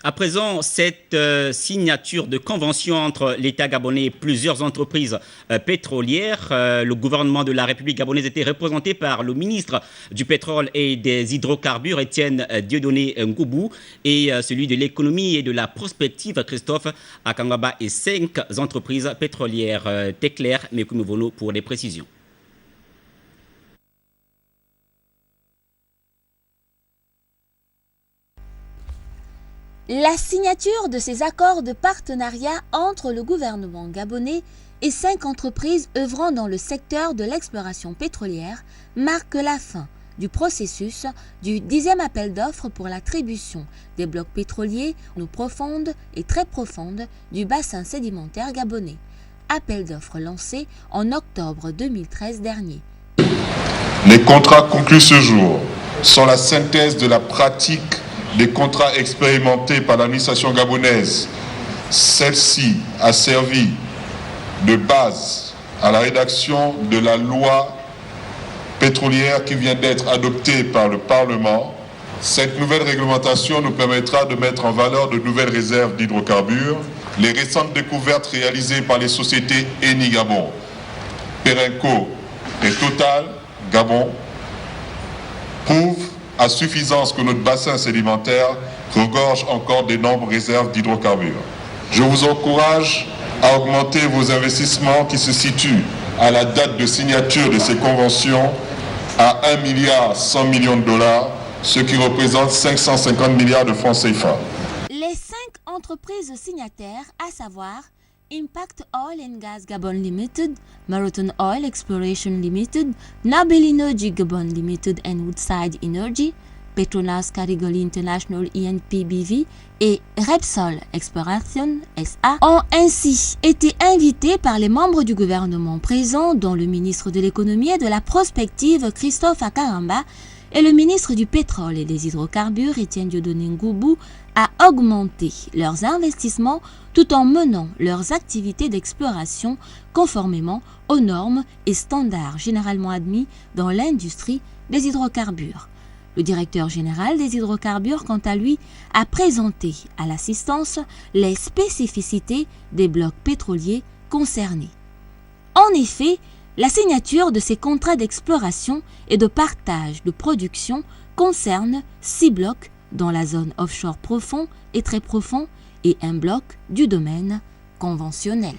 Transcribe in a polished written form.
À présent, cette signature de convention entre l'État gabonais et plusieurs entreprises pétrolières, le gouvernement de la République gabonaise était représenté par le ministre du pétrole et des hydrocarbures, Étienne Dieudonné Ngoubou, et celui de l'économie et de la prospective, Christophe Akangaba, et 5 entreprises pétrolières. Téclair Mekumovolo pour les précisions. La signature de ces accords de partenariat entre le gouvernement gabonais et 5 entreprises œuvrant dans le secteur de l'exploration pétrolière marque la fin du processus du 10e appel d'offres pour l'attribution des blocs pétroliers en eau profonde et très profonde du bassin sédimentaire gabonais. Appel d'offres lancé en octobre 2013 dernier. Les contrats conclus ce jour sont la synthèse de la pratique des contrats expérimentés par l'administration gabonaise. Celle-ci a servi de base à la rédaction de la loi pétrolière qui vient d'être adoptée par le Parlement. Cette nouvelle réglementation nous permettra de mettre en valeur de nouvelles réserves d'hydrocarbures. Les récentes découvertes réalisées par les sociétés Eni Gabon, Perenco et Total Gabon prouvent à suffisance que notre bassin sédimentaire regorge encore d'énormes réserves d'hydrocarbures. Je vous encourage à augmenter vos investissements qui se situent à la date de signature de ces conventions à 1,1 milliard de dollars, ce qui représente 550 milliards de francs CFA. Les 5 entreprises signataires, à savoir Impact Oil and Gas Gabon Limited, Marathon Oil Exploration Limited, Nabil Energy Gabon Limited and Woodside Energy, Petronas Carigoli International ENPBV et Repsol Exploration SA ont ainsi été invités par les membres du gouvernement présents, dont le ministre de l'économie et de la prospective Christophe Akangaba et le ministre du pétrole et des hydrocarbures Étienne Dieudonné Ngoubou, à augmenter leurs investissements tout en menant leurs activités d'exploration conformément aux normes et standards généralement admis dans l'industrie des hydrocarbures. Le directeur général des hydrocarbures, quant à lui, a présenté à l'assistance les spécificités des blocs pétroliers concernés. En effet, la signature de ces contrats d'exploration et de partage de production concerne 6 blocs dans la zone offshore profond et très profond et un bloc du domaine conventionnel.